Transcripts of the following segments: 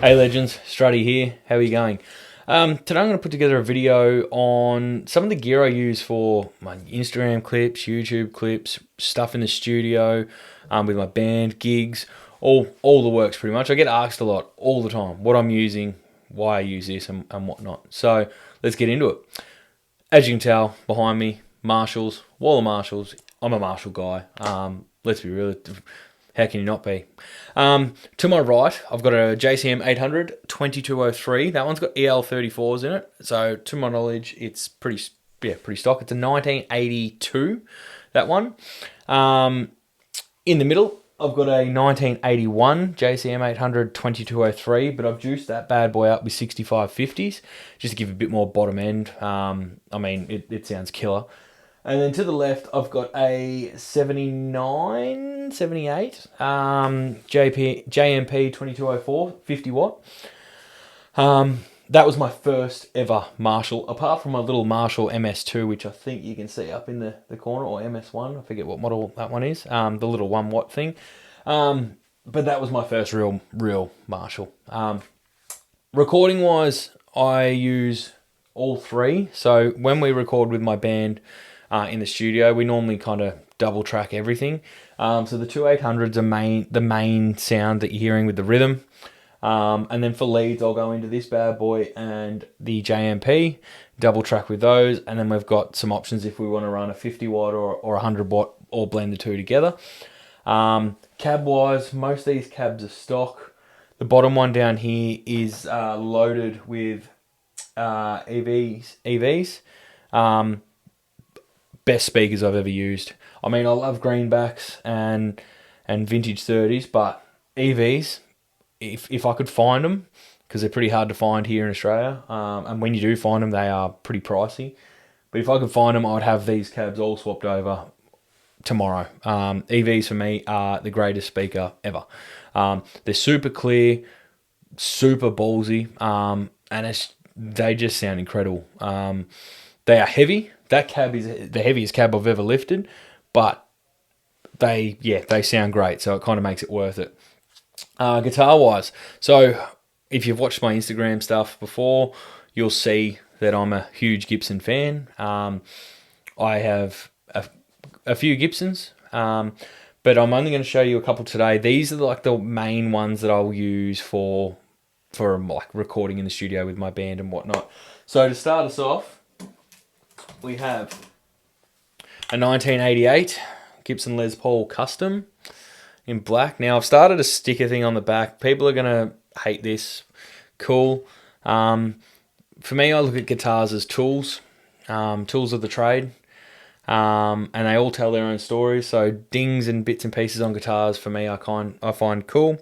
Hey legends, Struddy here. How are you going? Today I'm going to put together a video on some of the gear I use for my Instagram clips, YouTube clips, stuff in the studio, with my band, gigs, all the works pretty much. I get asked a lot all the time what I'm using, why I use this and whatnot. So let's get into it. As you can tell behind me, Marshalls, wall of Marshalls. I'm a Marshall guy. Let's be real. How can you not be? To my right, I've got a JCM 800 2203. That one's got EL34s in it. So to my knowledge, it's pretty stock. It's a 1982, that one. In the middle, I've got a 1981 JCM 800 2203, but I've juiced that bad boy up with 6550s just to give a bit more bottom end. It sounds killer. And then to the left, I've got a 79, 78 JMP 2204, 50 watt. That was my first ever Marshall, apart from my little Marshall MS2, which I think you can see up in the corner, or MS1, I forget what model that one is, the little 1 watt thing. But that was my first real Marshall. Recording wise, I use all three. So when we record with my band in the studio, we normally kind of double track everything. So the two 800s are the main sound that you're hearing with the rhythm. And then for leads, I'll go into this bad boy and the JMP, double track with those. And then we've got some options if we want to run a 50 watt or 100 watt, or blend the two together. Cab wise, most of these cabs are stock. The bottom one down here is loaded with EVs. Best speakers I've ever used. I mean, I love greenbacks and vintage 30s, but EVs, if I could find them, because they're pretty hard to find here in Australia, and when you do find them, they are pretty pricey. But if I could find them, I'd have these cabs all swapped over tomorrow. EVs for me are the greatest speaker ever. They're super clear, super ballsy, and they just sound incredible. They are heavy. That cab is the heaviest cab I've ever lifted, but they sound great, so it kind of makes it worth it. Guitar wise, so if you've watched my Instagram stuff before, you'll see that I'm a huge Gibson fan. I have a few Gibsons, but I'm only going to show you a couple today. These are like the main ones that I'll use for like recording in the studio with my band and whatnot. So to start us off, we have a 1988 Gibson Les Paul Custom in black. Now, I've started a sticker thing on the back. People are going to hate this. Cool. For me, I look at guitars as tools of the trade, and they all tell their own stories. So dings and bits and pieces on guitars, for me, I find cool.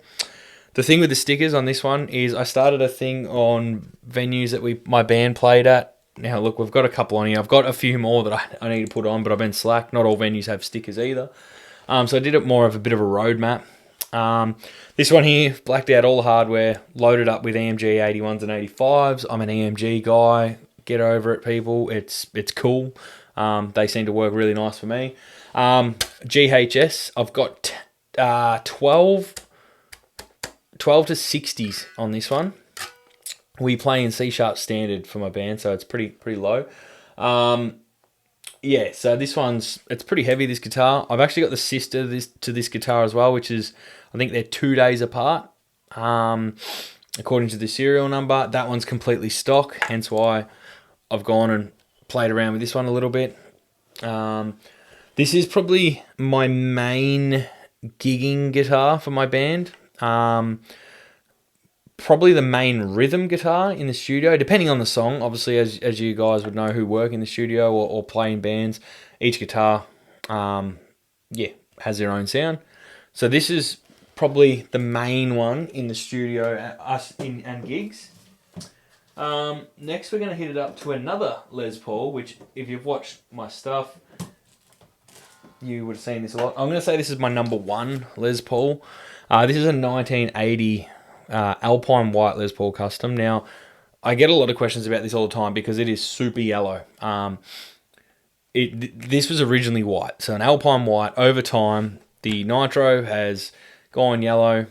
The thing with the stickers on this one is I started a thing on venues that my band played at. Now, look, we've got a couple on here. I've got a few more that I need to put on, but I've been slack. Not all venues have stickers either. So I did it more of a bit of a roadmap. This one here, blacked out all the hardware, loaded up with EMG 81s and 85s. I'm an EMG guy. Get over it, people. It's cool. They seem to work really nice for me. GHS, I've got 12 to 60s on this one. We play in C-sharp standard for my band, so it's pretty low. So this it's pretty heavy, this guitar. I've actually got the sister to this guitar as well, which is, I think they're 2 days apart, according to the serial number. That one's completely stock, hence why I've gone and played around with this one a little bit. This is probably my main gigging guitar for my band. Probably the main rhythm guitar in the studio, depending on the song. Obviously, as you guys would know who work in the studio or play in bands, each guitar, has their own sound. So this is probably the main one in the studio and gigs. Next, we're going to hit it up to another Les Paul, which if you've watched my stuff, you would have seen this a lot. I'm going to say this is my number one Les Paul. This is a 1980 Alpine White Les Paul Custom. Now, I get a lot of questions about this all the time because it is super yellow. This was originally white, so an Alpine White. Over time, the nitro has gone yellow.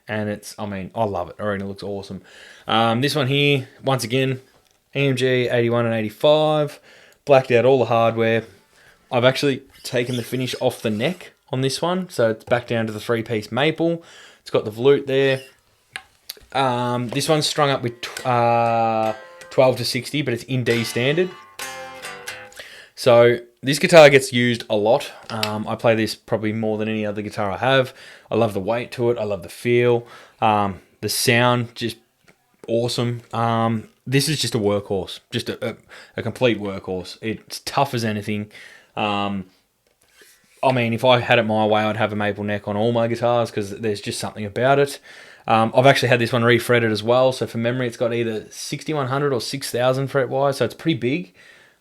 and it's, I mean, I love it. I reckon it looks awesome. This one here, once again, EMG 81 and 85, blacked out all the hardware. I've actually taken the finish off the neck on this one, so it's back down to the 3-piece maple. It's got the volute there. This one's strung up with 12 to 60, but it's in D standard. So this guitar gets used a lot. I play this probably more than any other guitar I have. I love the weight to it. I love the feel. The sound, just awesome. This is just a workhorse, just a complete workhorse. It's tough as anything. I mean, if I had it my way, I'd have a maple neck on all my guitars because there's just something about it. I've actually had this one refretted as well. So for memory, it's got either 6100 or 6000 fret wise. So it's pretty big.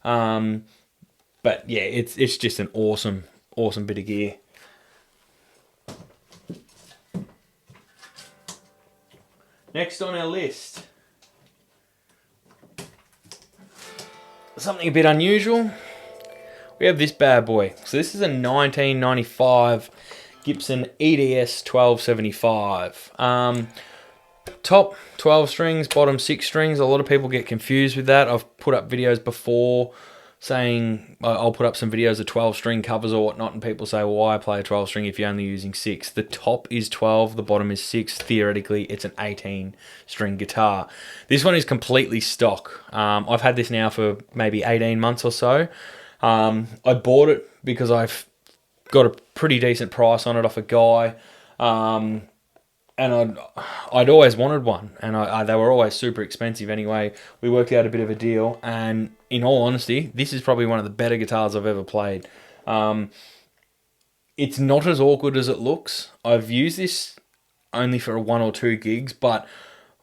But yeah, it's just an awesome bit of gear. Next on our list, something a bit unusual. We have this bad boy. So this is a 1995 Gibson EDS 1275. Top 12 strings, bottom 6 strings. A lot of people get confused with that. I've put up videos before saying, I'll put up some videos of 12 string covers or whatnot, and people say, well, why play a 12 string if you're only using 6? The top is 12, the bottom is 6. Theoretically, it's an 18 string guitar. This one is completely stock. I've had this now for maybe 18 months or so. I bought it because I've got a pretty decent price on it off a guy. And I'd always wanted one, and they were always super expensive anyway. We worked out a bit of a deal, and in all honesty, this is probably one of the better guitars I've ever played. It's not as awkward as it looks. I've used this only for 1 or 2 gigs, but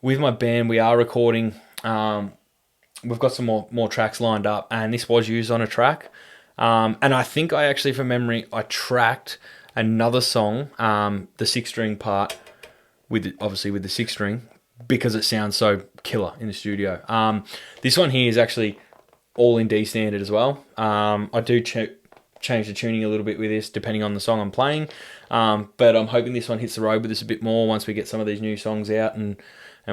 with my band, we are recording. We've got some more tracks lined up, and this was used on a track. And I think I actually, from memory, I tracked another song, the 6-string part, obviously with the 6-string, because it sounds so killer in the studio. This one here is actually all in D standard as well. I do change the tuning a little bit with this depending on the song I'm playing, but I'm hoping this one hits the road with us a bit more once we get some of these new songs out and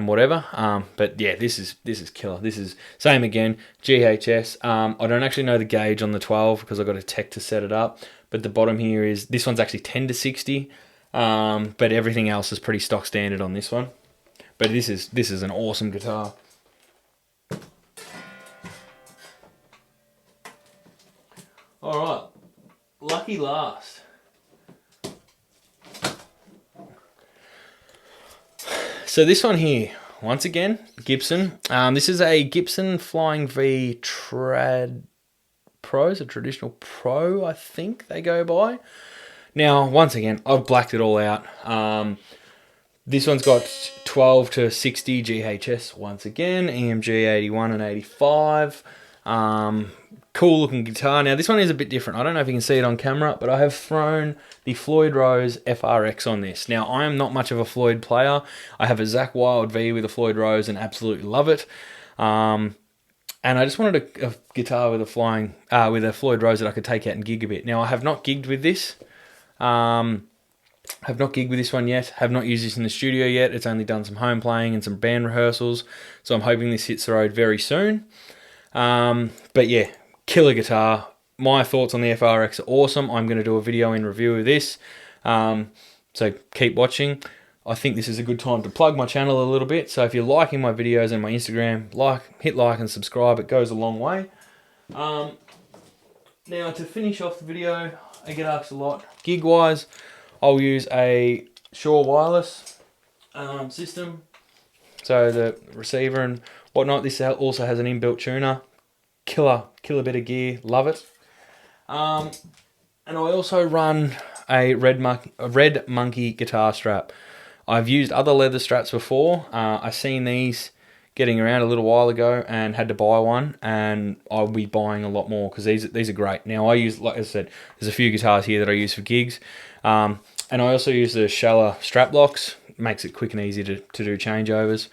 whatever. But yeah, this is killer. This is same again, GHS. I don't actually know the gauge on the 12 because I got a tech to set it up, but the bottom here is, this one's actually 10 to 60. But everything else is pretty stock standard on this one. But this is an awesome guitar. Alright, lucky last. So this one here, once again, Gibson. This is a Gibson Flying V Trad Pro, it's a traditional Pro, I think they go by. Now, once again, I've blacked it all out. This one's got 12 to 60 GHS, once again, EMG 81 and 85. Cool looking guitar. Now, this one is a bit different. I don't know if you can see it on camera, but I have thrown the Floyd Rose FRX on this. Now, I am not much of a Floyd player. I have a Zakk Wylde V with a Floyd Rose and absolutely love it. And I just wanted a guitar with with a Floyd Rose that I could take out and gig a bit. Now, I have not gigged with this. Have not gigged with this one yet. Have not used this in the studio yet. It's only done some home playing and some band rehearsals. So I'm hoping this hits the road very soon. But yeah, killer guitar. My thoughts on the FRX are awesome. I'm going to do a video in review of this. So keep watching. I think this is a good time to plug my channel a little bit. So if you're liking my videos and my Instagram, hit like and subscribe. It goes a long way. Now to finish off the video, I get asked a lot. Gig wise, I'll use a Shure wireless system. So the receiver and whatnot. This also has an inbuilt tuner. Killer bit of gear. Love it. And I also run a Red Monkey guitar strap. I've used other leather straps before. I seen these getting around a little while ago and had to buy one, and I'll be buying a lot more because these are great. Now I use, like I said, there's a few guitars here that I use for gigs, and I also use the Schaller strap locks. Makes it quick and easy to do changeovers.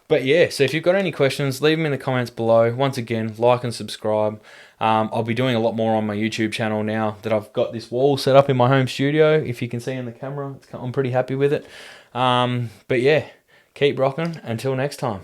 But yeah, so if you've got any questions, leave them in the comments below. Once again, like and subscribe. I'll be doing a lot more on my YouTube channel now that I've got this wall set up in my home studio. If you can see in the camera, I'm pretty happy with it. But yeah, keep rocking. Until next time.